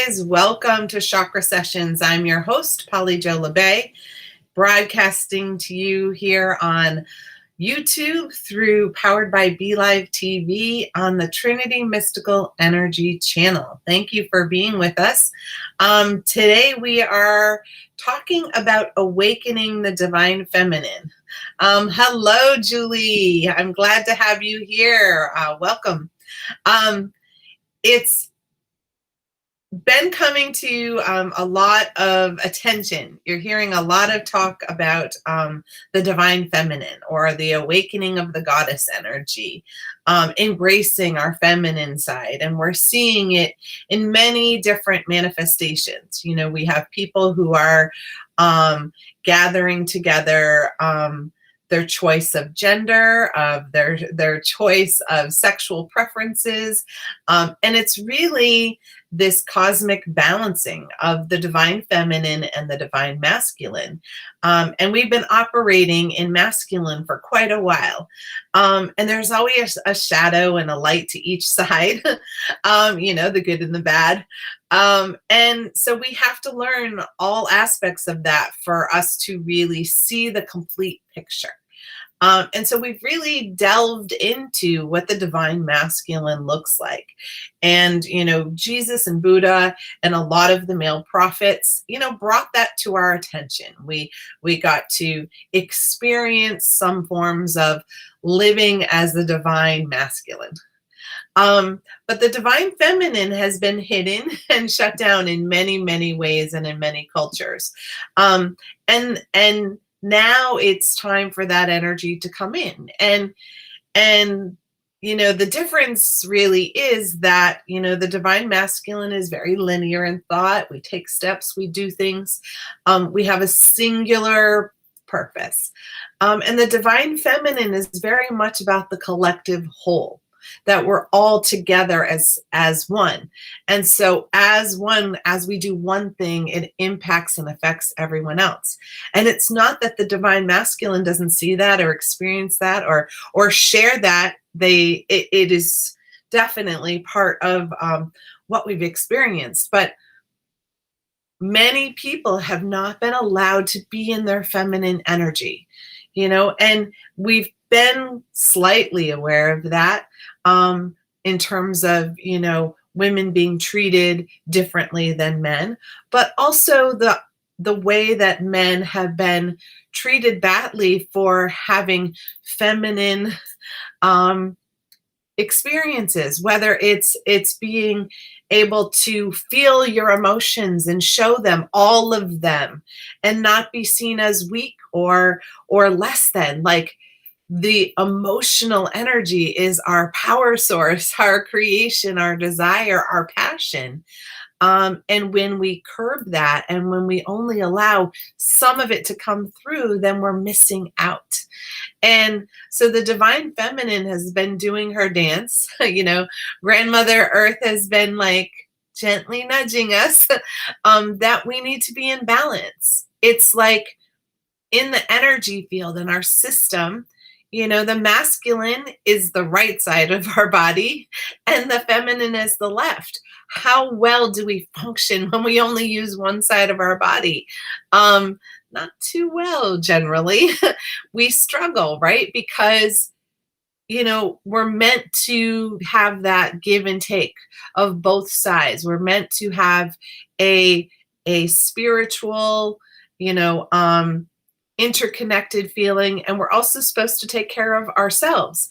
guys. Welcome to Chakra Sessions. I'm your host, Polly Jo Labbe, broadcasting to you here on YouTube through Powered by BeLive TV on the Trinity Mystical Energy channel. Thank you for being with us. Today we are talking about awakening the divine feminine. Hello, Julie. I'm glad to have you here. Welcome. It's been coming to a lot of attention. You're hearing a lot of talk about the divine feminine or the awakening of the goddess energy, embracing our feminine side. And we're seeing it in many different manifestations. You know, we have people who are gathering together their choice of gender, of their choice of sexual preferences. And it's really this cosmic balancing of the divine feminine and the divine masculine. And we've been operating in masculine for quite a while. And there's always a shadow and a light to each side, you know, the good and the bad. And so we have to learn all aspects of that for us to really see the complete picture. And so we've really delved into what the divine masculine looks like. And, you know, Jesus and Buddha and a lot of the male prophets, you know, brought that to our attention. We got to experience some forms of living as the divine masculine. But the divine feminine has been hidden and shut down in many, many ways and in many cultures. And now it's time for that energy to come in. And you know, the difference really is that, you know, the divine masculine is very linear in thought. We take steps, we do things. We have a singular purpose. And the divine feminine is very much about the collective whole, that we're all together as one. And so as one, as we do one thing, it impacts and affects everyone else. And it's not that the divine masculine doesn't see that or experience that or share that. It is definitely part of what we've experienced. But many people have not been allowed to be in their feminine energy, you know, and we've been slightly aware of that in terms of, you know, women being treated differently than men, but also the way that men have been treated badly for having feminine experiences, whether it's being able to feel your emotions and show them, all of them, and not be seen as weak or less than. Like, the emotional energy is our power source, our creation, our desire, our passion. And when we curb that and when we only allow some of it to come through, then we're missing out. And so the divine feminine has been doing her dance. You know, Grandmother Earth has been like gently nudging us that we need to be in balance. It's like in the energy field in our system, you know, the masculine is the right side of our body and the feminine is the left. How well do we function when we only use one side of our body? Not too well, generally. We struggle, right? Because, you know, we're meant to have that give and take of both sides. We're meant to have a spiritual, you know, interconnected feeling, and we're also supposed to take care of ourselves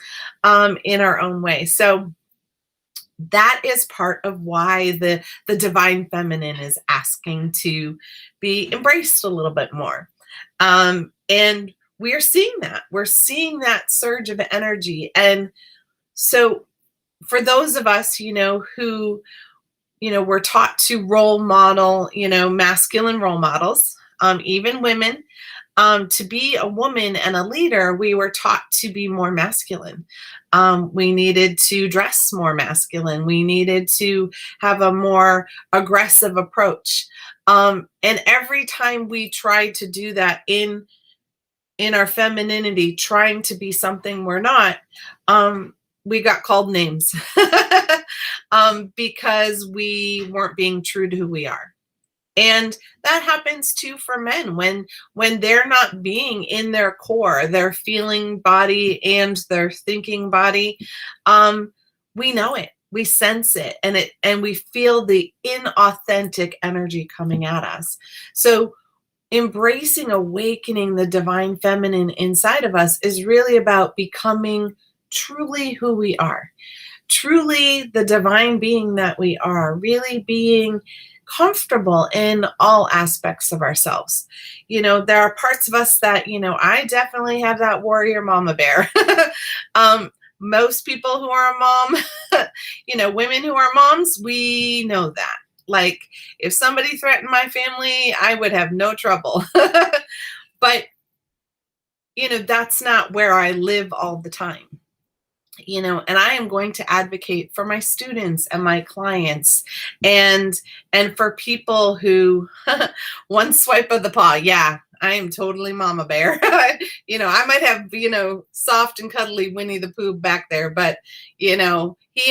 in our own way. So that is part of why the divine feminine is asking to be embraced a little bit more. And we are seeing that. We're seeing that surge of energy. And so for those of us, you know, who, you know, we're taught to role model, you know, masculine role models, even women, to be a woman and a leader, we were taught to be more masculine. We needed to dress more masculine. We needed to have a more aggressive approach. And every time we tried to do that in our femininity, trying to be something we're not, we got called names. because we weren't being true to who we are. And that happens too for men when they're not being in their core, their feeling body and their thinking body. We know it, we sense it, and we feel the inauthentic energy coming at us. So embracing, awakening the divine feminine inside of us is really about becoming truly who we are, truly the divine being that we are, really being comfortable in all aspects of ourselves. There are parts of us that, I definitely have that warrior mama bear. Most people who are a mom, women who are moms, we know that. Like, if somebody threatened my family, I would have no trouble. But, that's not where I live all the time. And I am going to advocate for my students and my clients and for people who one swipe of the paw. Yeah, I am totally mama bear. I might have, soft and cuddly Winnie the Pooh back there, but, he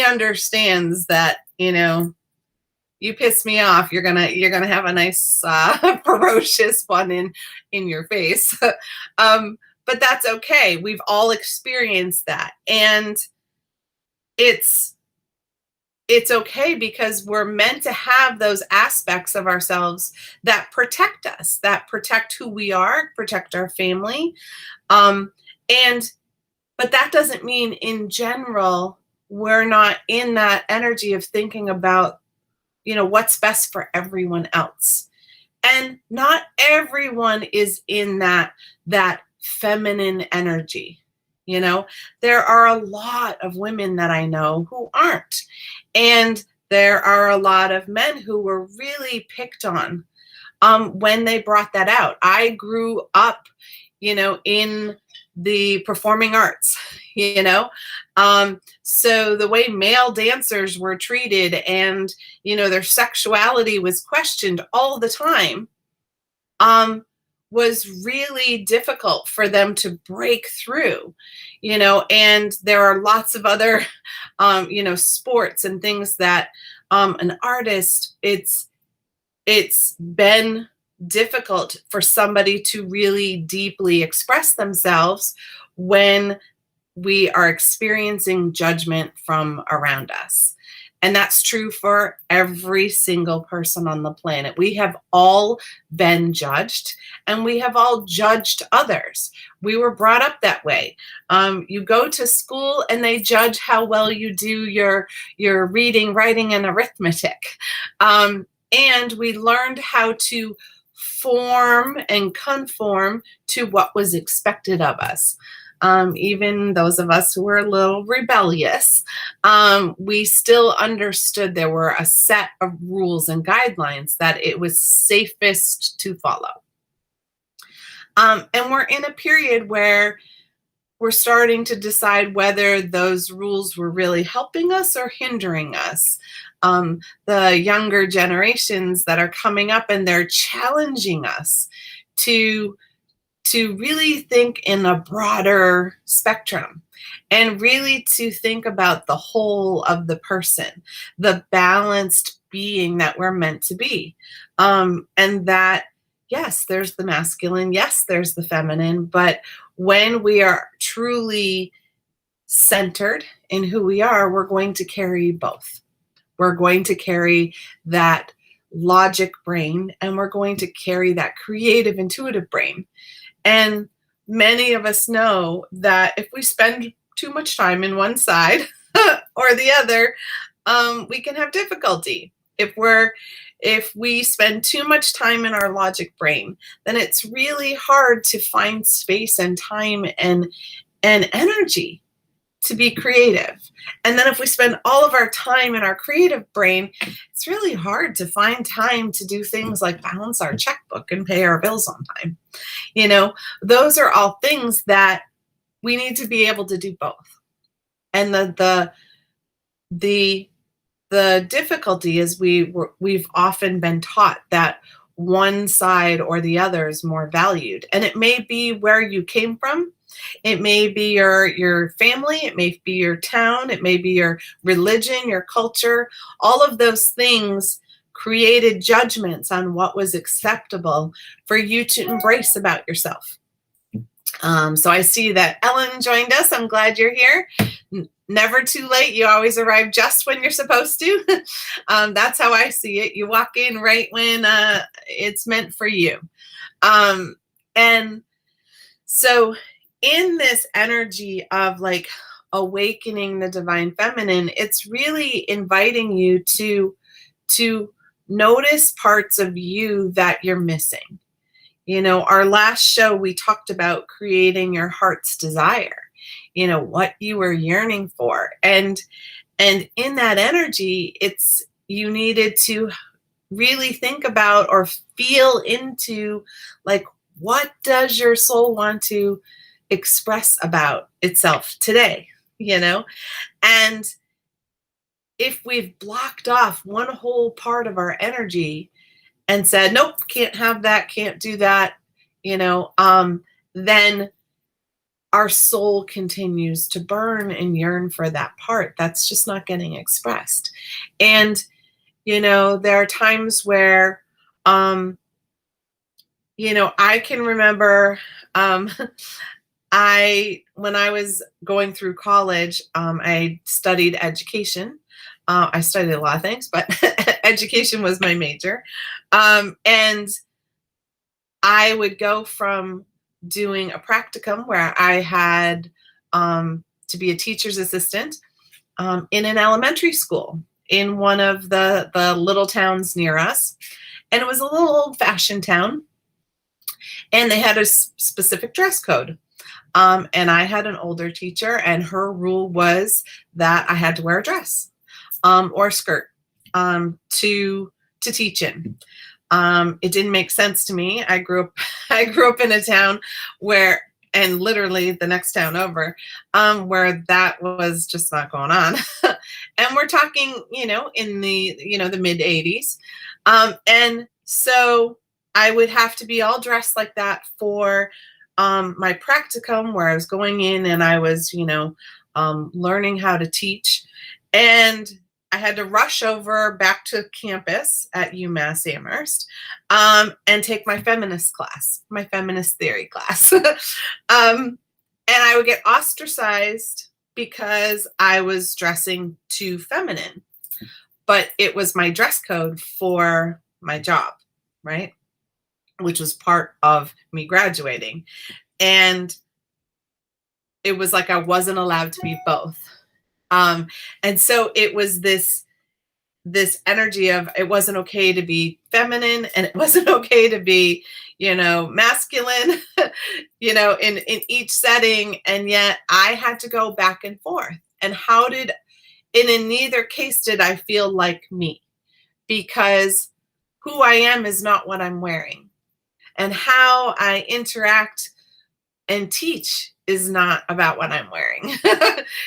understands that, you piss me off, you're gonna have a nice ferocious one in your face. But that's okay. We've all experienced that, and it's okay, because we're meant to have those aspects of ourselves that protect us, that protect who we are, protect our family, but that doesn't mean in general we're not in that energy of thinking about what's best for everyone else. And not everyone is in that feminine energy. There are a lot of women that I know who aren't. And there are a lot of men who were really picked on when they brought that out. I grew up, in the performing arts, so the way male dancers were treated and, their sexuality was questioned all the time, was really difficult for them to break through, and there are lots of other, sports and things that an artist, it's been difficult for somebody to really deeply express themselves when we are experiencing judgment from around us. And that's true for every single person on the planet. We have all been judged, and we have all judged others. We were brought up that way. You go to school and they judge how well you do your reading, writing, and arithmetic. And we learned how to form and conform to what was expected of us. Even those of us who were a little rebellious, we still understood there were a set of rules and guidelines that it was safest to follow. And we're in a period where we're starting to decide whether those rules were really helping us or hindering us. The younger generations that are coming up, and they're challenging us to really think in a broader spectrum, and really to think about the whole of the person, the balanced being that we're meant to be. And that, yes, there's the masculine, yes, there's the feminine, but when we are truly centered in who we are, we're going to carry both. We're going to carry that logic brain, and we're going to carry that creative, intuitive brain. And many of us know that if we spend too much time in one side or the other, we can have difficulty. If we spend too much time in our logic brain, then it's really hard to find space and time and energy to be creative. And then if we spend all of our time in our creative brain, it's really hard to find time to do things like balance our checkbook and pay our bills on time. Those are all things that we need to be able to do both. And the difficulty is we've often been taught that one side or the other is more valued. And it may be where you came from. It may be your family, it may be your town, it may be your religion, your culture. All of those things created judgments on what was acceptable for you to embrace about yourself. So I see that Ellen joined us. I'm glad you're here. Never too late. You always arrive just when you're supposed to. That's how I see it. You walk in right when it's meant for you. And so in this energy of like awakening the divine feminine, it's really inviting you to notice parts of you that you're missing. You know, our last show, we talked about creating your heart's desire, you know, what you were yearning for. And in that energy, you needed to really think about or feel into, like, what does your soul want to express about itself today, you know? And if we've blocked off one whole part of our energy and said, nope, can't have that, can't do that, you know, then our soul continues to burn and yearn for that part that's just not getting expressed. And, you know, there are times where, you know, I can remember when I was going through college, I studied education. I studied a lot of things, but education was my major. And I would go from doing a practicum where I had to be a teacher's assistant in an elementary school in one of the little towns near us. And it was a little old-fashioned town. And they had a specific dress code. And I had an older teacher, and her rule was that I had to wear a dress or a skirt to teach in. It didn't make sense to me. I grew up in a town where, and literally the next town over, where that was just not going on. And we're talking, you know, in the mid 80s. And so I would have to be all dressed like that for my practicum, where I was going in and I was, you know, learning how to teach. And I had to rush over back to campus at UMass Amherst and take my feminist class, my feminist theory class. And I would get ostracized because I was dressing too feminine. But it was my dress code for my job, right? Which was part of me graduating. And it was like I wasn't allowed to be both. And so it was this energy of, it wasn't okay to be feminine and it wasn't okay to be, you know, masculine, you know, in each setting. And yet I had to go back and forth. And in neither case did I feel like me, because who I am is not what I'm wearing. And how I interact and teach is not about what I'm wearing.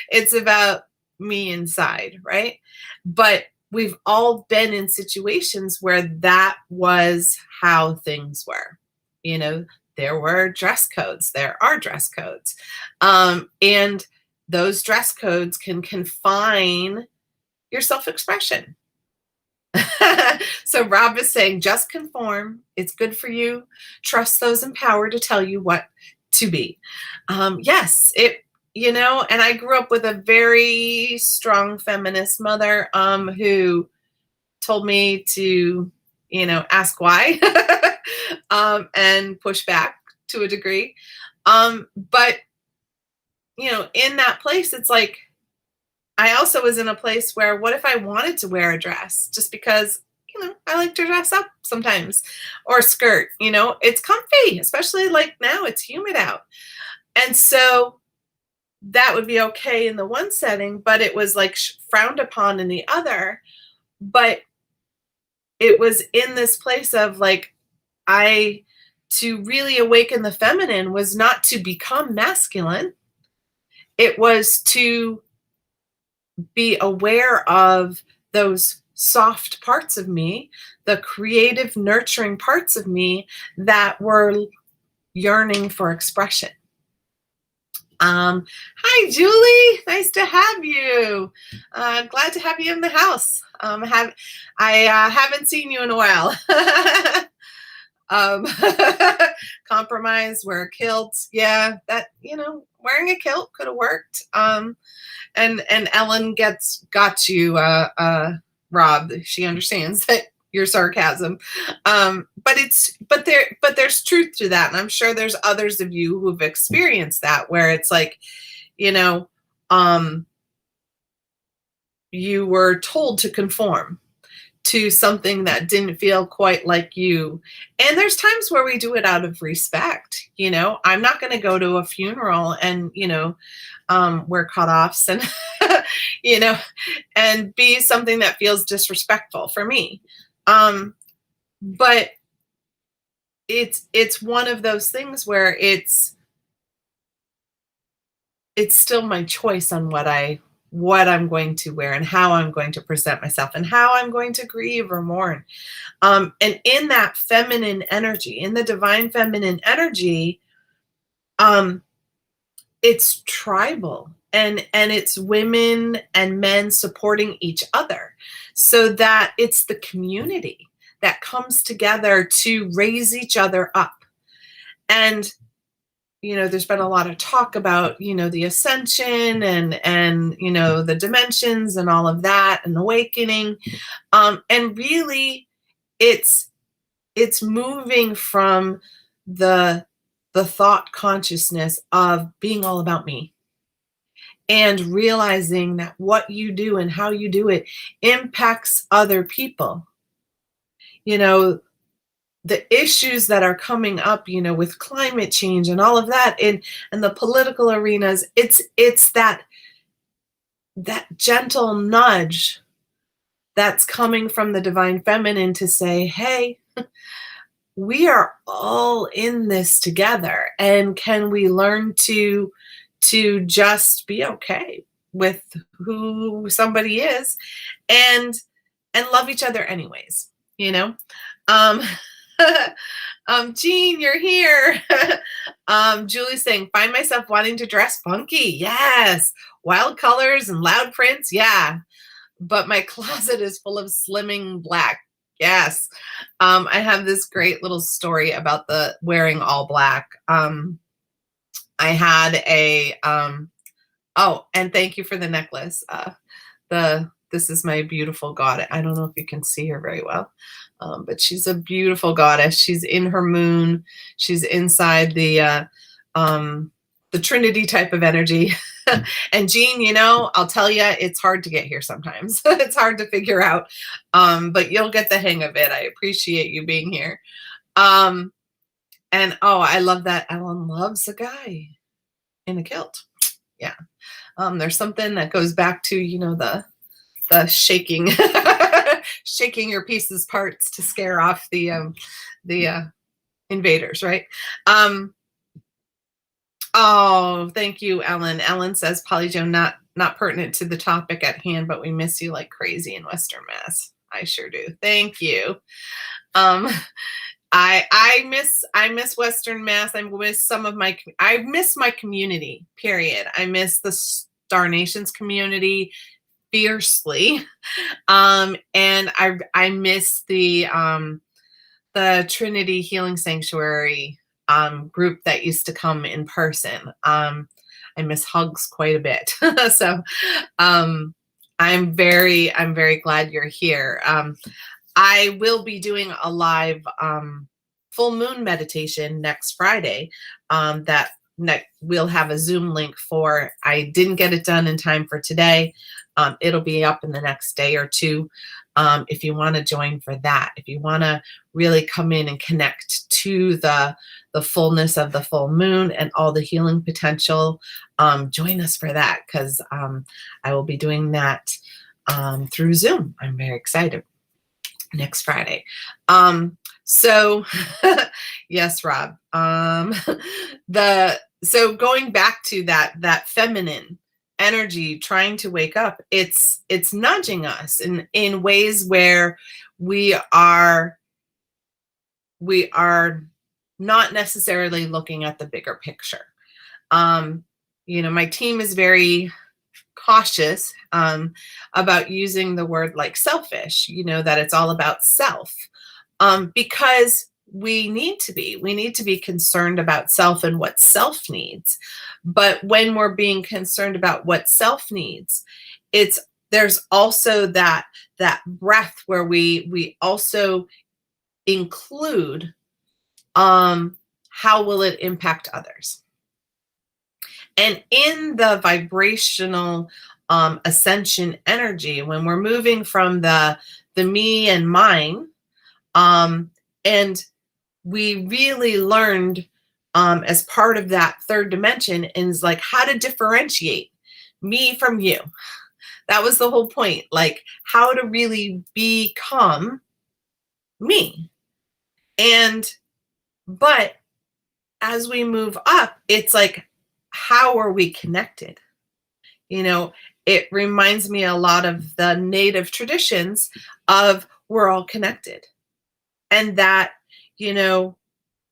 It's about me inside, right? But we've all been in situations where that was how things were. You know, there were dress codes. There are dress codes. And those dress codes can confine your self-expression. So Rob is saying, just conform. It's good for you. Trust those in power to tell you what to be. Yes, you know, and I grew up with a very strong feminist mother who told me to, you know, ask why and push back to a degree. But, you know, in that place, it's like, I also was in a place where, what if I wanted to wear a dress just because, you know, I like to dress up sometimes, or a skirt, you know, it's comfy, especially like now it's humid out. And so that would be okay in the one setting, but it was like frowned upon in the other. But it was in this place of like, to really awaken the feminine was not to become masculine. It was to be aware of those soft parts of me, the creative, nurturing parts of me that were yearning for expression. Hi, Julie. Nice to have you. Glad to have you in the house. I haven't seen you in a while. um, Compromise, wear a kilt. Yeah, that wearing a kilt could have worked. And Ellen got you, Rob. She understands that your sarcasm. But there's truth to that, and I'm sure there's others of you who've experienced that, where it's like, you know, you were told to conform to something that didn't feel quite like you. And there's times where we do it out of respect. I'm not going to go to a funeral and, wear cutoffs and, and be something that feels disrespectful for me. But it's one of those things where it's still my choice on what I'm going to wear and how I'm going to present myself and how I'm going to grieve or mourn. And in that feminine energy, in the divine feminine energy, it's tribal, and it's women and men supporting each other, so that it's the community that comes together to raise each other up. And there's been a lot of talk about, the ascension and the dimensions and all of that, and awakening. And really, it's moving from the thought consciousness of being all about me, and realizing that what you do and how you do it impacts other people. The issues that are coming up, with climate change and all of that, and the political arenas, it's that gentle nudge that's coming from the divine feminine to say, hey, we are all in this together, and can we learn to just be okay with who somebody is, and love each other anyways. um Jean, you're here. Julie's saying, find myself wanting to dress funky. Yes. Wild colors and loud prints. Yeah. But my closet is full of slimming black. Yes. I have this great little story about the wearing all black. I had a, oh, and thank you for the necklace. This is my beautiful goddess. I don't know if you can see her very well, but she's a beautiful goddess. She's in her moon. She's inside the Trinity type of energy. And Jean, I'll tell you, it's hard to get here sometimes. It's hard to figure out, but you'll get the hang of it. I appreciate you being here. And I love that Ellen loves a guy in a kilt. Yeah. There's something that goes back to, the shaking, shaking your pieces parts to scare off the invaders, right? Oh, thank you, Ellen. Ellen says, Polly Jo, not pertinent to the topic at hand, but we miss you like crazy in Western Mass. I sure do. Thank you. I miss Western Mass. I miss my community, period. I miss the Star Nations community fiercely. And I miss the Trinity Healing Sanctuary group that used to come in person. I miss hugs quite a bit. So I'm very glad you're here. I will be doing a live full moon meditation next Friday that we'll have a Zoom link for. I didn't get it done in time for today. It'll be up in the next day or two. If you want to join for that, if you want to really come in and connect to the fullness of the full moon and all the healing potential, join us for that, because I will be doing that through Zoom. I'm very excited. Next Friday. So yes, Rob. So going back to that feminine energy trying to wake up, it's nudging us in ways where we are not necessarily looking at the bigger picture. My team is very cautious about using the word like selfish, that it's all about self, because we need to be concerned about self and what self needs. But when we're being concerned about what self needs, there's also that breath where we also include how will it impact others. And in the vibrational ascension energy, when we're moving from the me and mine, and we really learned as part of that third dimension is like how to differentiate me from you. That was the whole point, like how to really become me. But as we move up, it's like, how are we connected? It reminds me a lot of the native traditions of we're all connected. And that,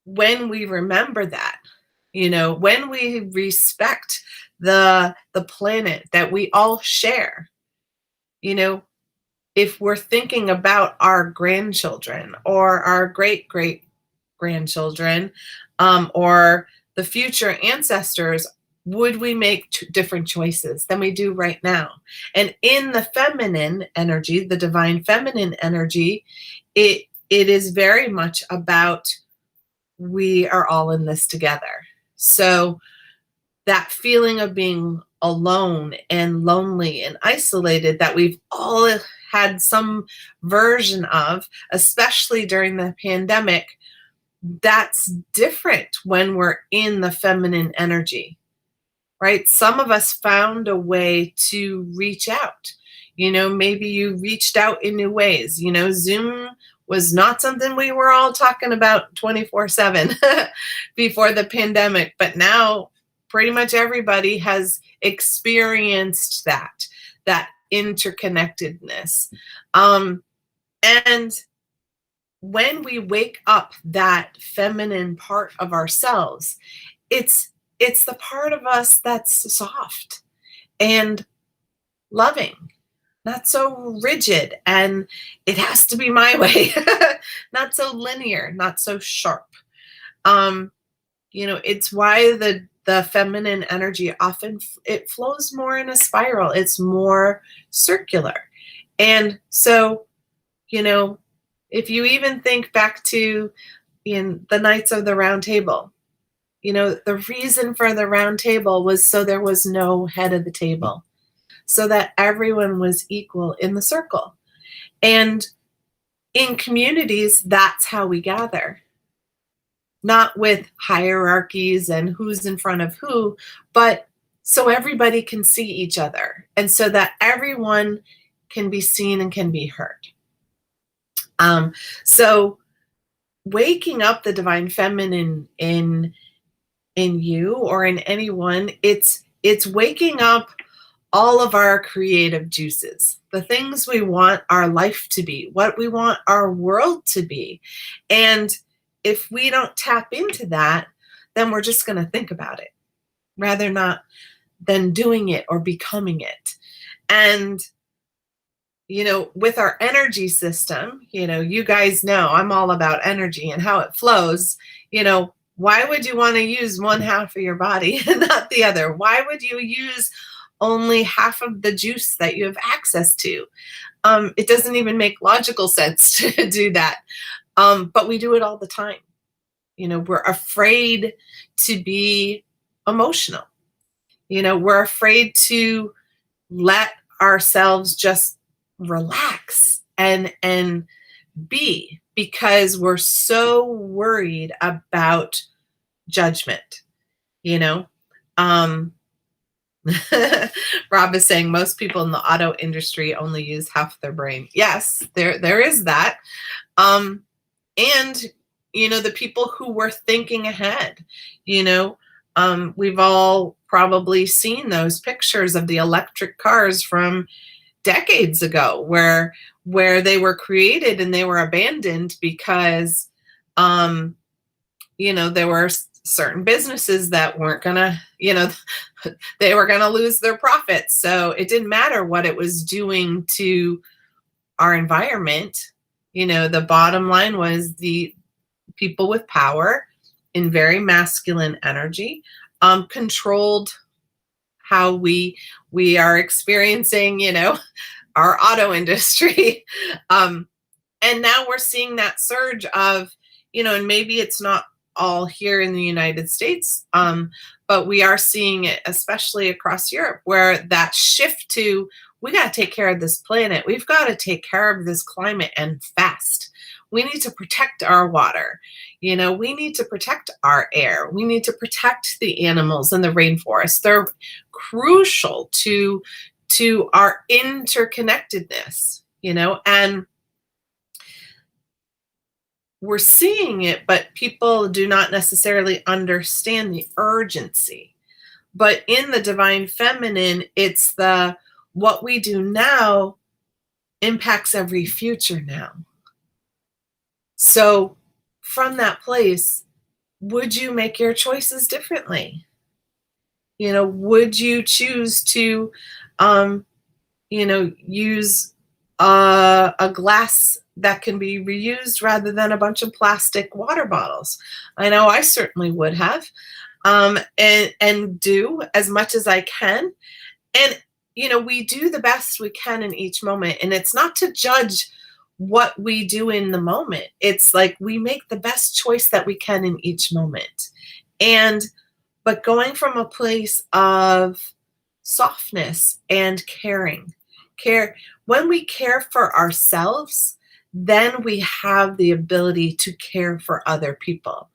when we remember that, when we respect the planet that we all share, if we're thinking about our grandchildren or our great grandchildren, or the future ancestors, would we make different choices than we do right now? And in the feminine energy, the divine feminine energy, it is very much about we are all in this together. So that feeling of being alone and lonely and isolated that we've all had some version of, especially during the pandemic, that's different when we're in the feminine energy, right? Some of us found a way to reach out. Maybe you reached out in new ways. Zoom was not something we were all talking about 24/7 before the pandemic, but now pretty much everybody has experienced that interconnectedness. And when we wake up that feminine part of ourselves, it's the part of us that's soft and loving, not so rigid, and it has to be my way, not so linear, not so sharp. It's why the feminine energy often it flows more in a spiral. It's more circular. And so, if you even think back to in the Knights of the Round Table, the reason for the round table was so there was no head of the table, so that everyone was equal in the circle. And in communities, that's how we gather. Not with hierarchies and who's in front of who, but so everybody can see each other and so that everyone can be seen and can be heard. So waking up the divine feminine in you or in anyone, it's waking up all of our creative juices, the things we want our life to be, what we want our world to be. And if we don't tap into that, then we're just going to think about it rather than doing it or becoming it. And with our energy system, you guys know I'm all about energy and how it flows. Why would you want to use one half of your body and not the other? Why would you use only half of the juice that you have access to? It doesn't even make logical sense to do that. But we do it all the time. We're afraid to be emotional. We're afraid to let ourselves just relax and be, because we're so worried about judgment. Rob is saying most people in the auto industry only use half their brain. Yes, there is that. And the people who were thinking ahead, we've all probably seen those pictures of the electric cars from decades ago where they were created and they were abandoned because there were certain businesses that weren't gonna, they were gonna lose their profits. So it didn't matter what it was doing to our environment. The bottom line was the people with power in very masculine energy controlled how we are experiencing, our auto industry. And now we're seeing that surge of, and maybe it's not all here in the United States, but we are seeing it, especially across Europe, where that shift to, we got to take care of this planet. We've got to take care of this climate and fast. We need to protect our water. We need to protect our air. We need to protect the animals in the rainforest. They're crucial to our interconnectedness, and we're seeing it, but people do not necessarily understand the urgency. But in the divine feminine, it's what we do now impacts every future now. So from that place, would you make your choices differently? Would you choose to, use a glass that can be reused rather than a bunch of plastic water bottles? I know I certainly would have, and do as much as I can. And, we do the best we can in each moment. And it's not to judge what we do in the moment. It's like we make the best choice that we can in each moment. But going from a place of softness and care, when we care for ourselves, then we have the ability to care for other people.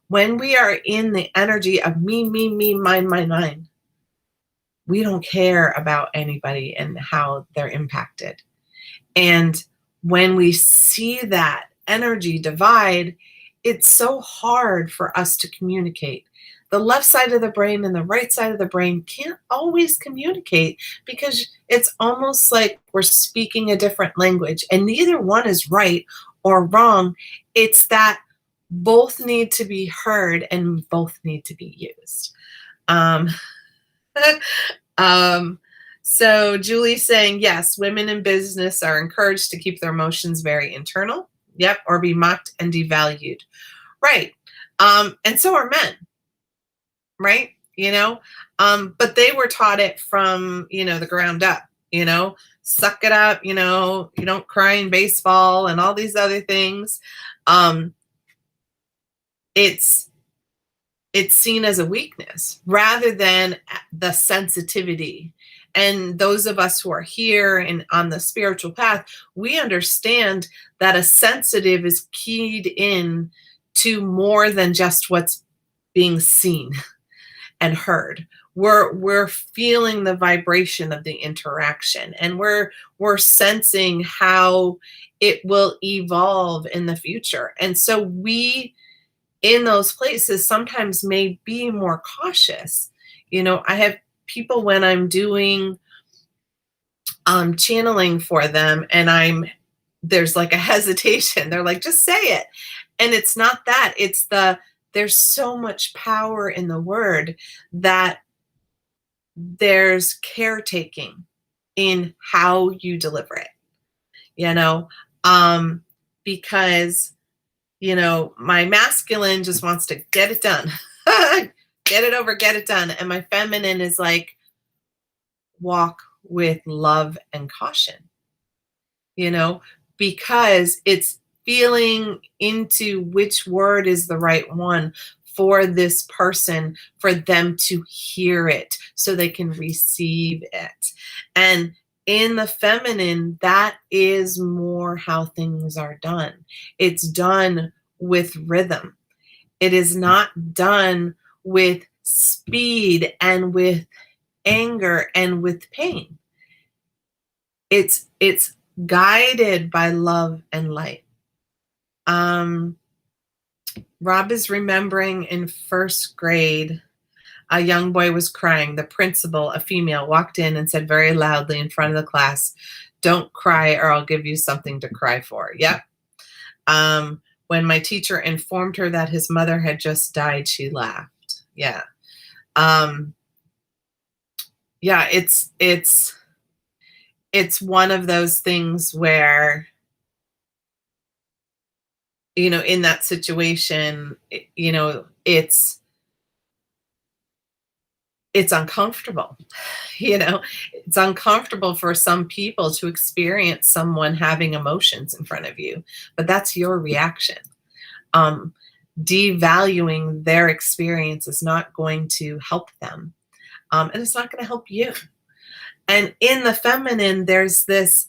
When we are in the energy of me, mine, we don't care about anybody and how they're impacted. And when we see that energy divide, it's so hard for us to communicate. The left side of the brain and the right side of the brain can't always communicate because it's almost like we're speaking a different language, and neither one is right or wrong. It's that both need to be heard and both need to be used. So Julie's saying, yes, women in business are encouraged to keep their emotions very internal. Yep. Or be mocked and devalued. Right. And so are men. Right. But they were taught it from, the ground up, suck it up, you don't cry in baseball and all these other things. It's seen as a weakness rather than the sensitivity. And those of us who are here and on the spiritual path, we understand that a sensitive is keyed in to more than just what's being seen and heard. We're feeling the vibration of the interaction, and we're sensing how it will evolve in the future. And so we, in those places, sometimes may be more cautious. I have people when I'm doing channeling for them, and there's like a hesitation. They're like, just say it. And it's not that. It's there's so much power in the word that there's caretaking in how you deliver it, because, my masculine just wants to get it done, get it over, get it done. And my feminine is like, walk with love and caution, because it's feeling into which word is the right one for this person, for them to hear it so they can receive it. And in the feminine, that is more how things are done. It's done with rhythm. It is not done with speed and with anger and with pain. It's guided by love and light. Rob is remembering in first grade, a young boy was crying. The principal, a female, walked in and said very loudly in front of the class, "Don't cry or I'll give you something to cry for." Yep. When my teacher informed her that his mother had just died, she laughed. Yeah. Yeah, it's one of those things where, in that situation, it's uncomfortable. It's uncomfortable for some people to experience someone having emotions in front of you, but that's your reaction. Devaluing their experience is not going to help them, and it's not going to help you. And in the feminine, there's this,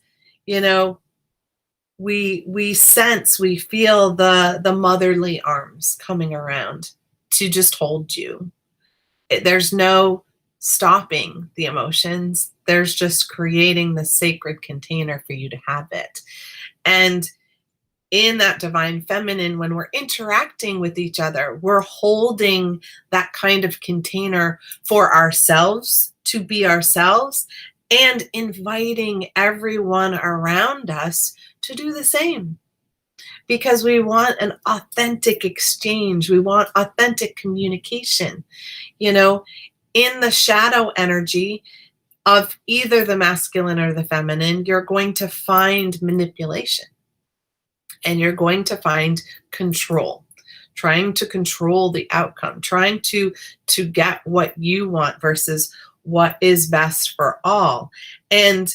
we sense, we feel the motherly arms coming around to just hold you. There's no stopping the emotions. There's just creating the sacred container for you to have it. And in that divine feminine, when we're interacting with each other, we're holding that kind of container for ourselves to be ourselves, and inviting everyone around us to do the same. Because we want an authentic exchange. We want authentic communication. In the shadow energy of either the masculine or the feminine, you're going to find manipulation. And you're going to find control, trying to control the outcome, trying to get what you want versus what is best for all. And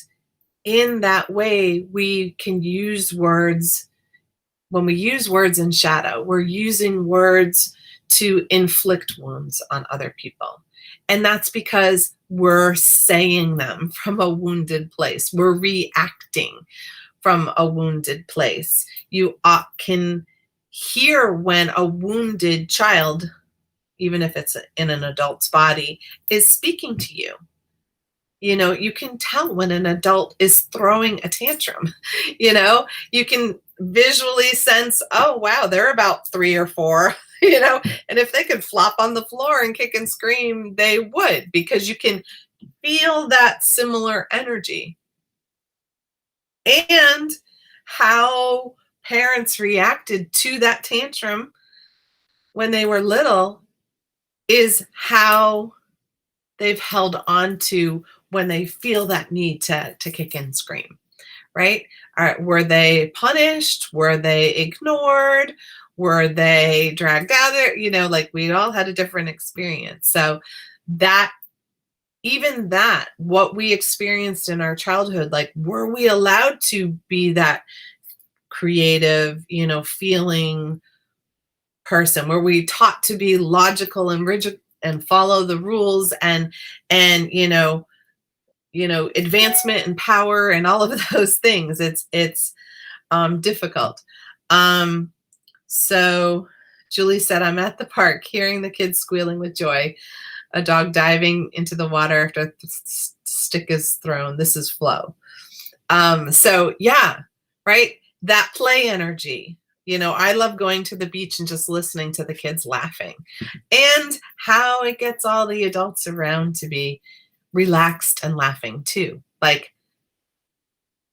in that way, we can use words. When we use words in shadow, we're using words to inflict wounds on other people. And that's because we're saying them from a wounded place. We're reacting from a wounded place. You can hear when a wounded child, even if it's in an adult's body, is speaking to you. You can tell when an adult is throwing a tantrum. You can visually sense, oh, wow, they're about 3 or 4, and if they could flop on the floor and kick and scream, they would, because you can feel that similar energy. And how parents reacted to that tantrum when they were little is how they've held on to when they feel that need to kick and scream, right? Were they punished? Were they ignored? Were they dragged out there? Like, we all had a different experience. So even that, what we experienced in our childhood, like, were we allowed to be that creative, feeling person? Were we taught to be logical and rigid and follow the rules and advancement and power and all of those things? It's difficult. So Julie said, I'm at the park hearing the kids squealing with joy, a dog diving into the water after a stick is thrown. This is flow. So yeah, right. That play energy. I love going to the beach and just listening to the kids laughing, and how it gets all the adults around to be relaxed and laughing too. Like,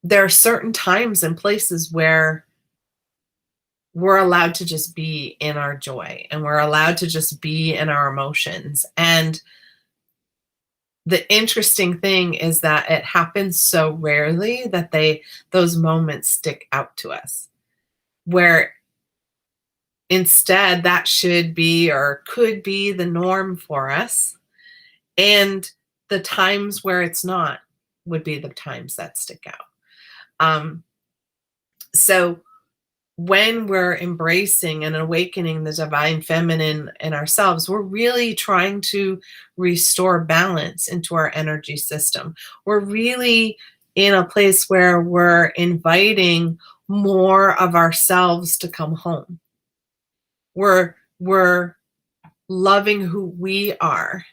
there are certain times and places where we're allowed to just be in our joy, and we're allowed to just be in our emotions. And the interesting thing is that it happens so rarely that those moments stick out to us, where instead that should be or could be the norm for us. And the times where it's not would be the times that stick out. So when we're embracing and awakening the divine feminine in ourselves, we're really trying to restore balance into our energy system. We're really in a place where we're inviting more of ourselves to come home. We're loving who we are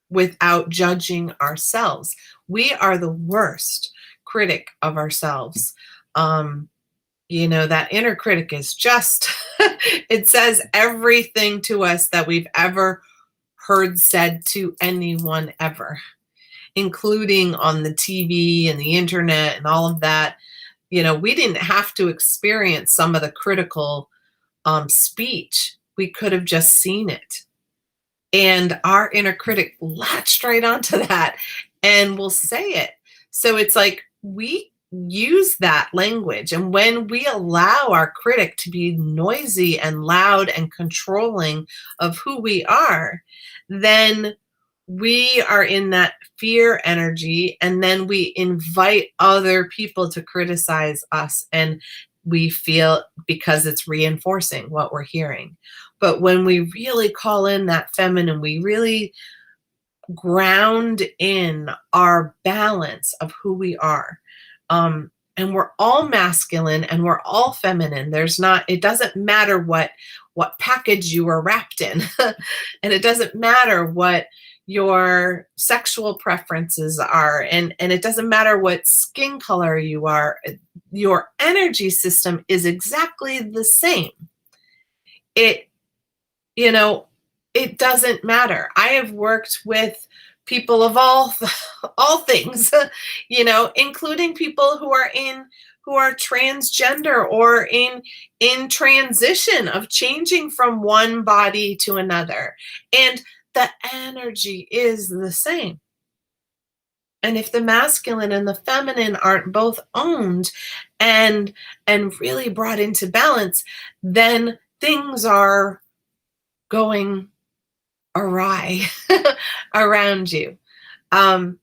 without judging ourselves. We are the worst critic of ourselves. That inner critic is just, it says everything to us that we've ever heard said to anyone ever, including on the TV and the internet and all of that. We didn't have to experience some of the critical speech, we could have just seen it. And our inner critic latched right onto that and will say it. So it's like we use that language. And when we allow our critic to be noisy and loud and controlling of who we are, then we are in that fear energy. And then we invite other people to criticize us. And we feel, because it's reinforcing what we're hearing. But when we really call in that feminine, we really ground in our balance of who we are. And we're all masculine and we're all feminine. It doesn't matter what package you are wrapped in. And it doesn't matter what your sexual preferences are. And it doesn't matter what skin color you are. Your energy system is exactly the same. It doesn't matter. I have worked with people of all things, including people who are transgender or in transition of changing from one body to another. And the energy is the same. And if the masculine and the feminine aren't both owned and really brought into balance, then things are going awry around you. And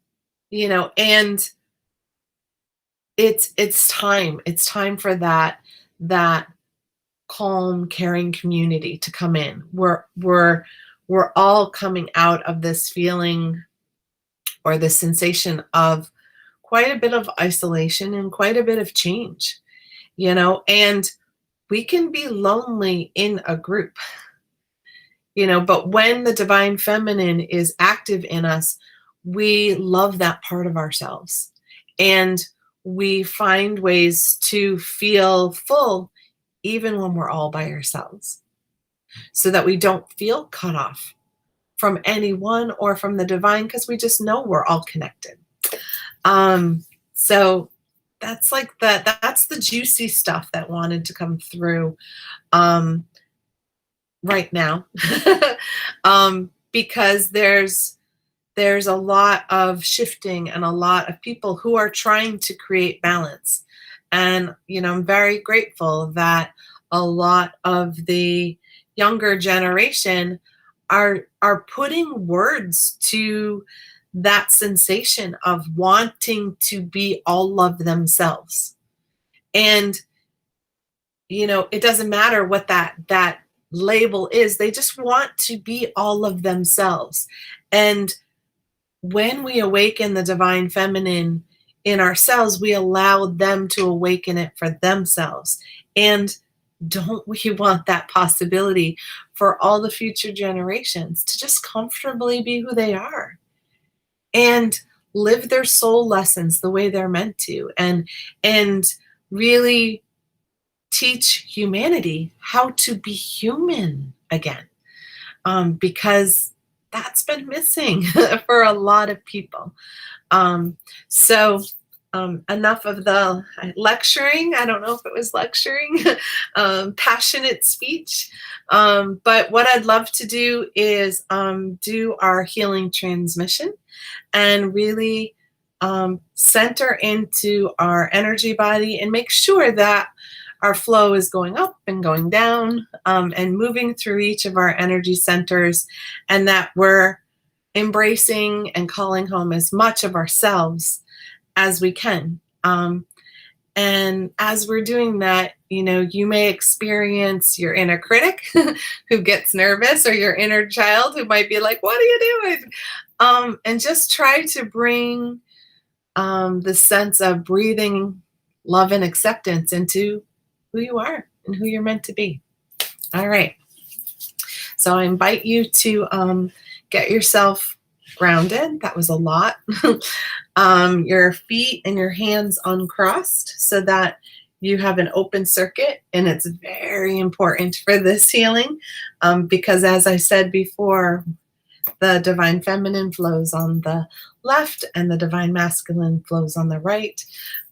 it's time for that calm, caring community to come in. We're all coming out of this feeling or the sensation of quite a bit of isolation and quite a bit of change, and we can be lonely in a group, but when the divine feminine is active in us, we love that part of ourselves. And we find ways to feel full even when we're all by ourselves, so that we don't feel cut off from anyone or from the divine, because we just know we're all connected. So that's that's the juicy stuff that wanted to come through right now. Because there's a lot of shifting and a lot of people who are trying to create balance. And, I'm very grateful that a lot of the younger generation are putting words to that sensation of wanting to be all of themselves. And, it doesn't matter what that label is. They just want to be all of themselves. And when we awaken the divine feminine in ourselves, we allow them to awaken it for themselves. And don't we want that possibility for all the future generations to just comfortably be who they are and live their soul lessons the way they're meant to, and really teach humanity how to be human again, because that's been missing for a lot of people. So enough of the lecturing. I don't know if it was lecturing, passionate speech. But what I'd love to do is do our healing transmission and really center into our energy body and make sure that our flow is going up and going down, and moving through each of our energy centers, and that we're embracing and calling home as much of ourselves as we can. And as we're doing that, you may experience your inner critic who gets nervous, or your inner child who might be like, what are you doing? And just try to bring the sense of breathing love and acceptance into who you are and who you're meant to be. All right. So I invite you to get yourself grounded. That was a lot. Your feet and your hands uncrossed so that you have an open circuit. And it's very important for this healing because, as I said before, the divine feminine flows on the left and the divine masculine flows on the right.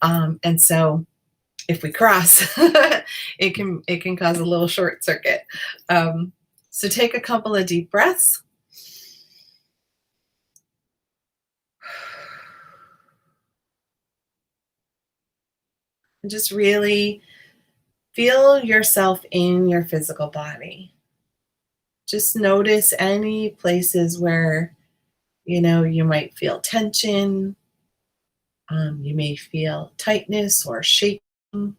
And so if we cross, it can cause a little short circuit. So take a couple of deep breaths. And just really feel yourself in your physical body. Just notice any places where, you might feel tension. You may feel tightness or shaking. And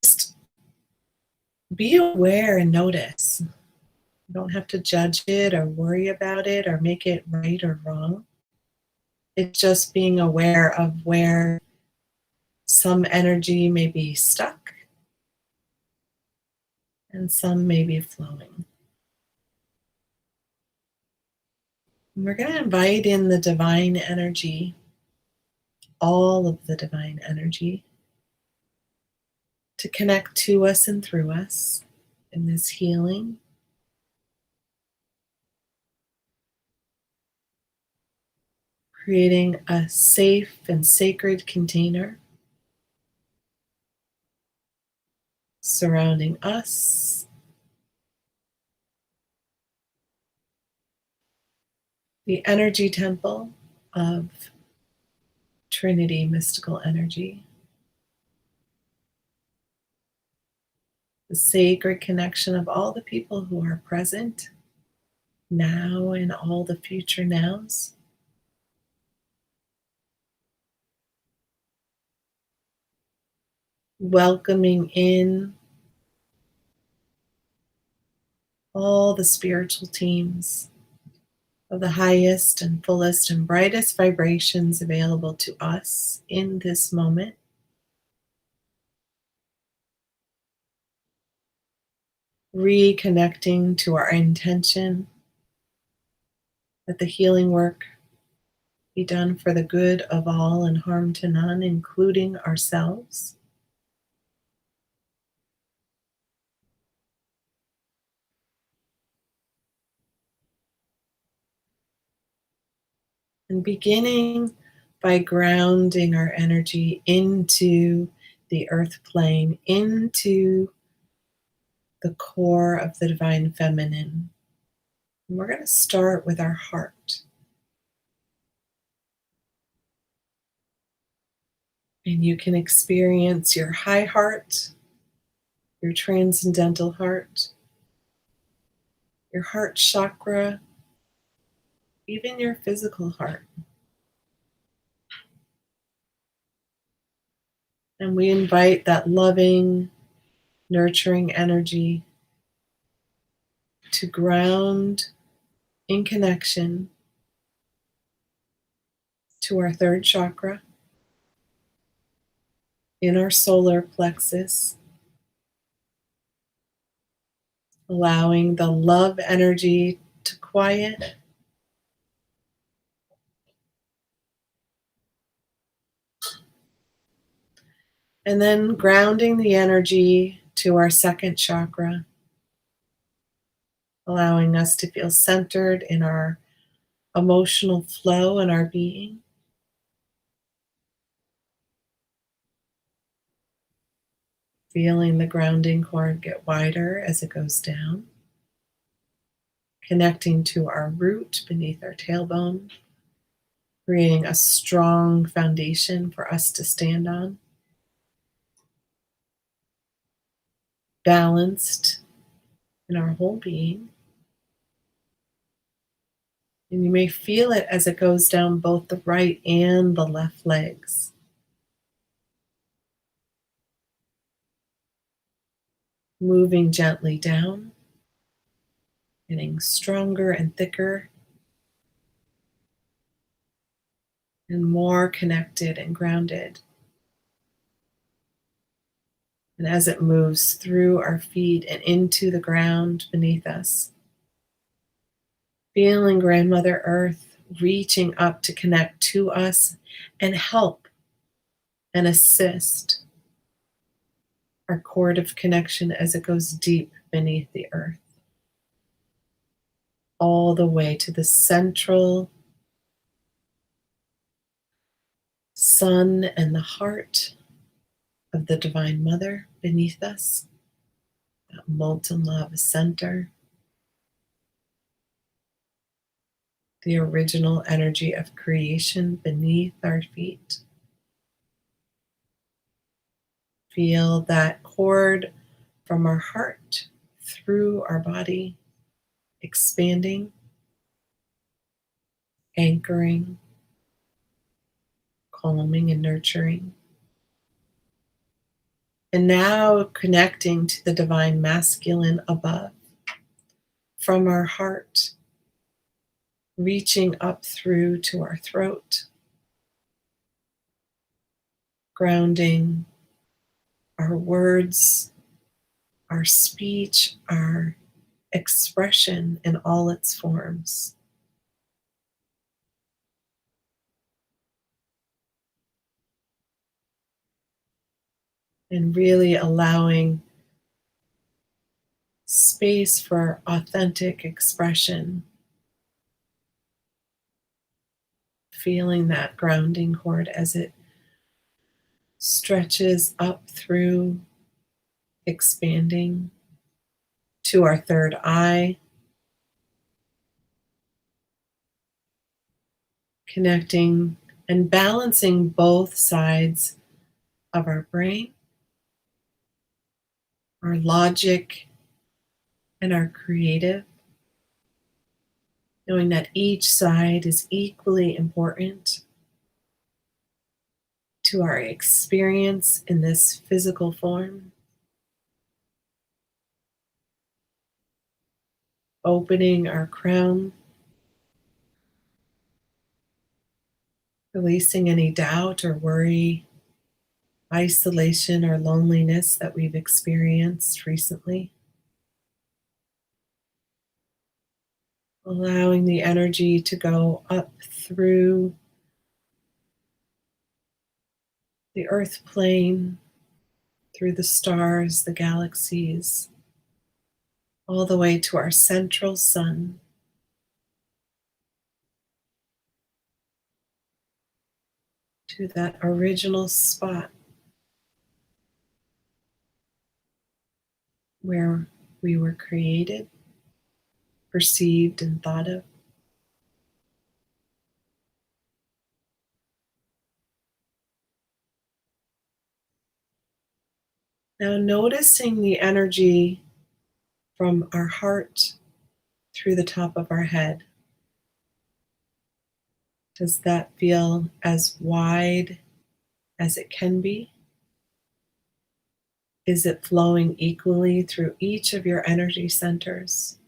just be aware and notice. You don't have to judge it or worry about it or make it right or wrong. It's just being aware of where some energy may be stuck and some may be flowing. And we're going to invite in the divine energy, all of the divine energy, to connect to us and through us in this healing. Creating a safe and sacred container surrounding us, the energy temple of Trinity mystical energy, the sacred connection of all the people who are present now and all the future nows. Welcoming in all the spiritual teams of the highest and fullest and brightest vibrations available to us in this moment. Reconnecting to our intention that the healing work be done for the good of all and harm to none, including ourselves. And beginning by grounding our energy into the earth plane, into the core of the divine feminine. And we're going to start with our heart. And you can experience your high heart, your transcendental heart, your heart chakra, even your physical heart. And we invite that loving, nurturing energy to ground in connection to our third chakra, in our solar plexus, allowing the love energy to quiet. And then grounding the energy to our second chakra, allowing us to feel centered in our emotional flow and our being. Feeling the grounding cord get wider as it goes down, connecting to our root beneath our tailbone, creating a strong foundation for us to stand on, balanced in our whole being. And you may feel it as it goes down both the right and the left legs. Moving gently down, getting stronger and thicker, and more connected and grounded. And as it moves through our feet and into the ground beneath us, feeling Grandmother Earth reaching up to connect to us and help and assist our cord of connection as it goes deep beneath the earth, all the way to the central sun and the heart of the Divine Mother beneath us, that molten lava center, the original energy of creation beneath our feet. Feel that cord from our heart through our body, expanding, anchoring, calming, and nurturing. And now connecting to the divine masculine above, from our heart, reaching up through to our throat, grounding our words, our speech, our expression in all its forms. And really allowing space for authentic expression, feeling that grounding cord as it stretches up through, expanding to our third eye, connecting and balancing both sides of our brain, our logic and our creative, knowing that each side is equally important to our experience in this physical form. Opening our crown, releasing any doubt or worry, isolation or loneliness that we've experienced recently. Allowing the energy to go up through the earth plane, through the stars, the galaxies, all the way to our central sun, to that original spot where we were created, perceived, and thought of. Now, noticing the energy from our heart through the top of our head. Does that feel as wide as it can be? Is it flowing equally through each of your energy centers?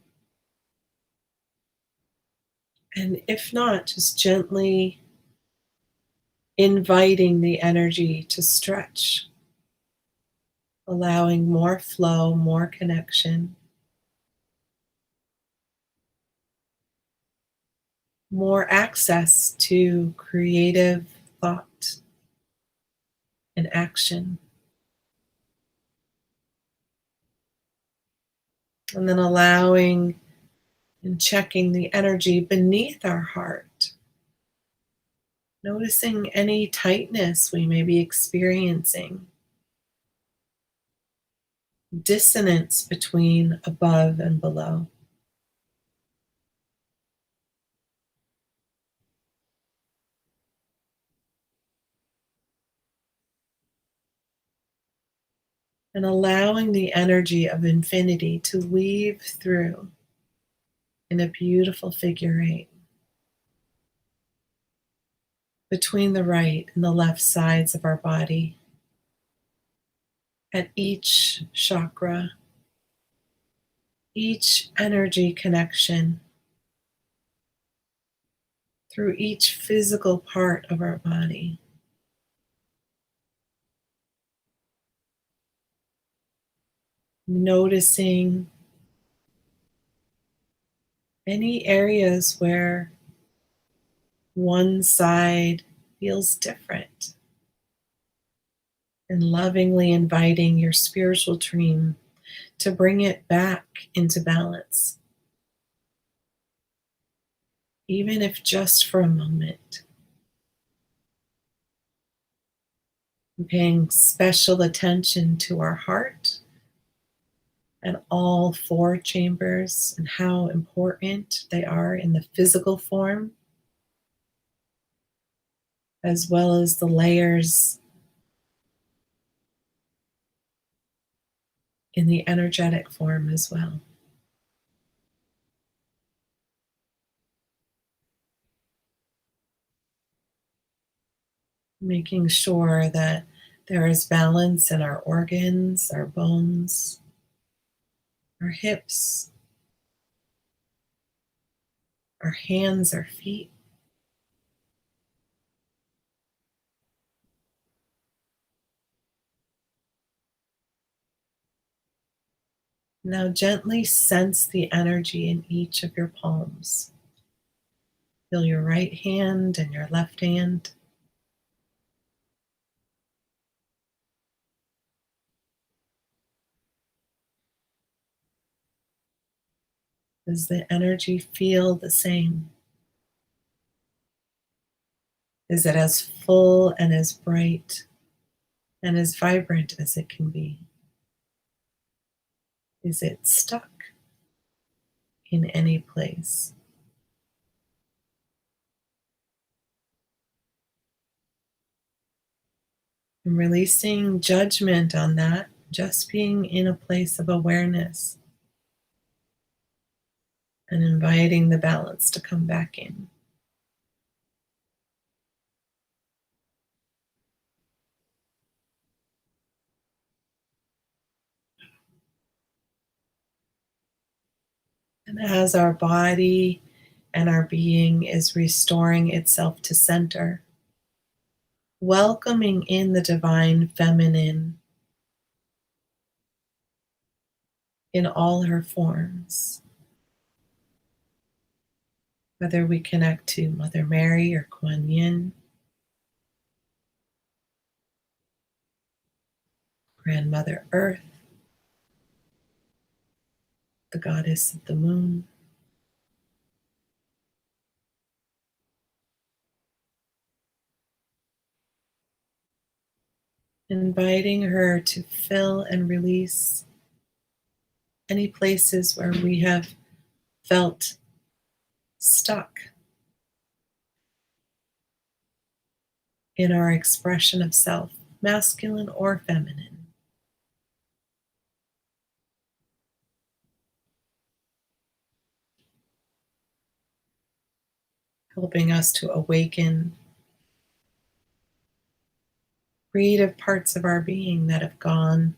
And if not, just gently inviting the energy to stretch, allowing more flow, more connection, more access to creative thought and action. And then allowing and checking the energy beneath our heart, noticing any tightness we may be experiencing, dissonance between above and below. And allowing the energy of infinity to weave through in a beautiful figure eight between the right and the left sides of our body, at each chakra, each energy connection, through each physical part of our body. Noticing any areas where one side feels different, and lovingly inviting your spiritual team to bring it back into balance, even if just for a moment. And paying special attention to our heart and all four chambers and how important they are in the physical form, as well as the layers in the energetic form as well. Making sure that there is balance in our organs, our bones, our hips, our hands, our feet. Now gently sense the energy in each of your palms. Feel your right hand and your left hand. Does the energy feel the same? Is it as full and as bright and as vibrant as it can be? Is it stuck in any place? And releasing judgment on that, just being in a place of awareness and inviting the balance to come back in. And as our body and our being is restoring itself to center, welcoming in the divine feminine in all her forms, whether we connect to Mother Mary or Kuan Yin, Grandmother Earth, the goddess of the moon, inviting her to fill and release any places where we have felt stuck in our expression of self, masculine or feminine, helping us to awaken creative parts of our being that have gone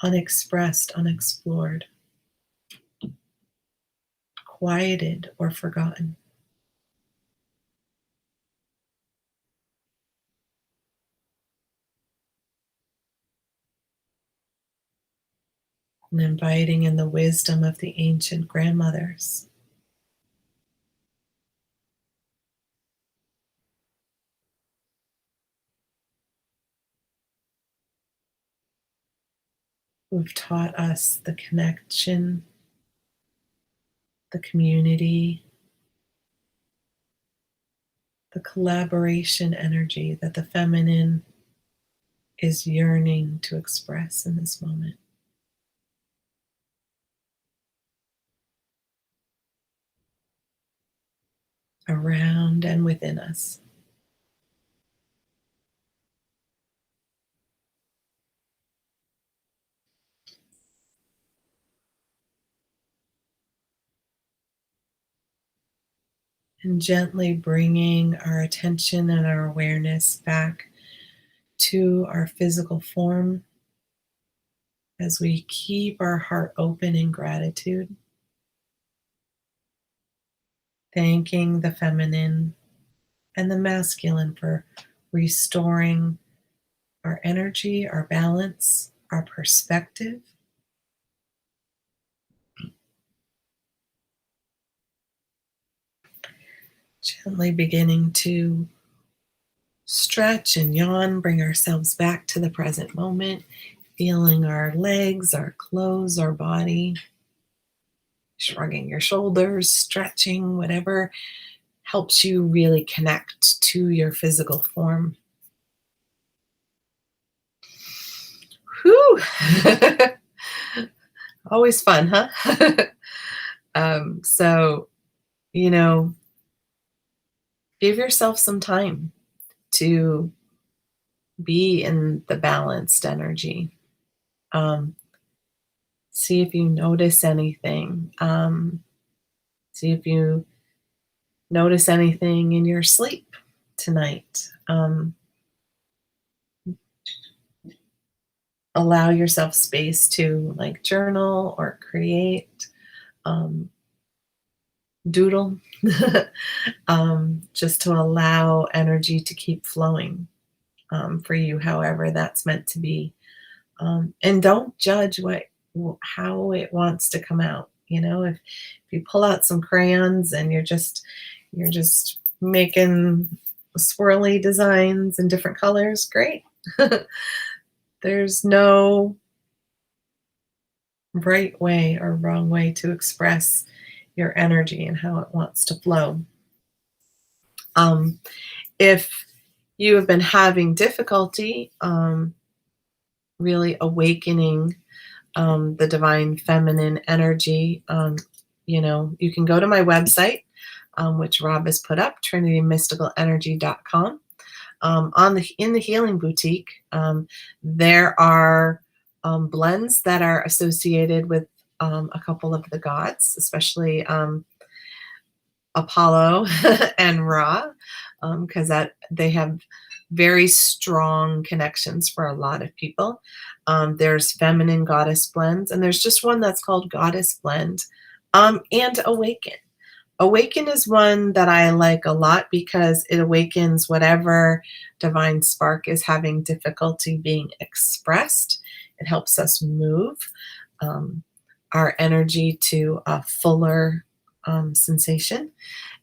unexpressed, unexplored, quieted, or forgotten. And inviting in the wisdom of the ancient grandmothers who've taught us the connection, the community, the collaboration energy that the feminine is yearning to express in this moment, around and within us. And gently bringing our attention and our awareness back to our physical form as we keep our heart open in gratitude, thanking the feminine and the masculine for restoring our energy, our balance, our perspective. Gently beginning to stretch and yawn, bring ourselves back to the present moment, feeling our legs, our clothes, our body, shrugging your shoulders, stretching, whatever helps you really connect to your physical form. Woo! Always fun, huh? So, you know, give yourself some time to be in the balanced energy. Um, See if you notice anything. See if you notice anything in your sleep tonight. Allow yourself space to like journal or create, um, doodle, just to allow energy to keep flowing for you, however that's meant to be. And don't judge how it wants to come out. If you pull out some crayons and you're just making swirly designs in different colors, great. There's no right way or wrong way to express your energy and how it wants to flow. If you have been having difficulty really awakening the divine feminine energy, you can go to my website, which Rob has put up, trinitymysticalenergy.com. In the Healing Boutique, there are blends that are associated with a couple of the gods, especially Apollo and Ra, because they have very strong connections for a lot of people. There's feminine goddess blends, and there's just one that's called Goddess Blend, and Awaken. Awaken is one that I like a lot because it awakens whatever divine spark is having difficulty being expressed. It helps us move our energy to a fuller sensation.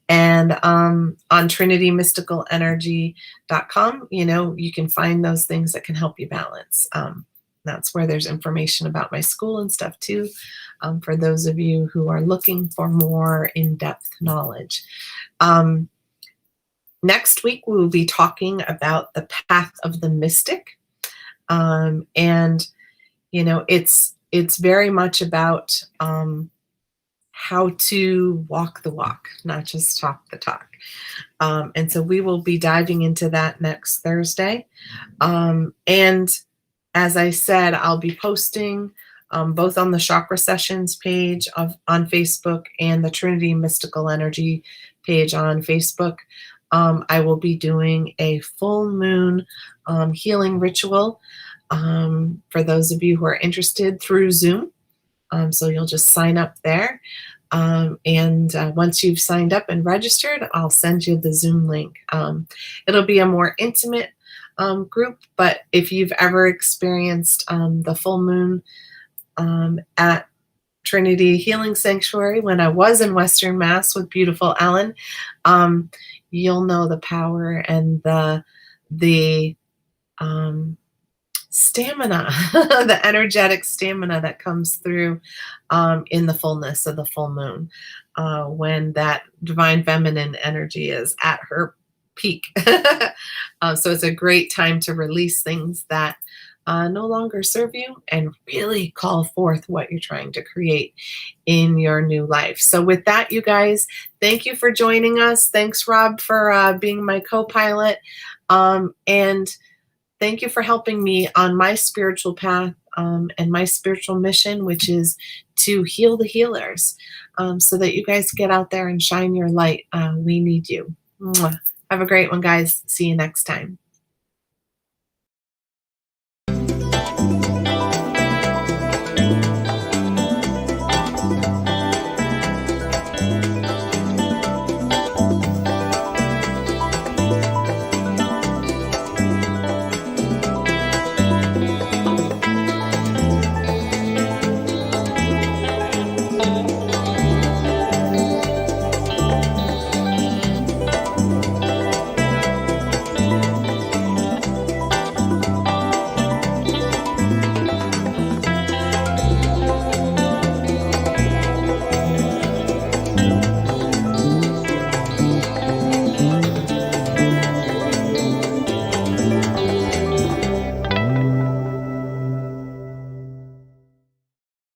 And on trinitymysticalenergy.com, you can find those things that can help you balance. That's where there's information about my school and stuff too, for those of you who are looking for more in-depth knowledge. Next week, we will be talking about the path of the mystic. And, it's very much about how to walk the walk, not just talk the talk. And so we will be diving into that next Thursday. And as I said, I'll be posting both on the Chakra Sessions page on Facebook and the Trinity Mystical Energy page on Facebook. I will be doing a full moon healing ritual for those of you who are interested through Zoom. So you'll just sign up there. And once you've signed up and registered, I'll send you the Zoom link. It'll be a more intimate group, but if you've ever experienced the full moon at Trinity Healing Sanctuary when I was in Western Mass with beautiful Ellen, you'll know the power and the stamina, the energetic stamina that comes through in the fullness of the full moon, when that divine feminine energy is at her peak. So it's a great time to release things that no longer serve you and really call forth what you're trying to create in your new life. So with that, you guys, thank you for joining us. Thanks, Rob, for being my co-pilot. And thank you for helping me on my spiritual path and my spiritual mission, which is to heal the healers, so that you guys get out there and shine your light. We need you. Mwah. Have a great one, guys. See you next time.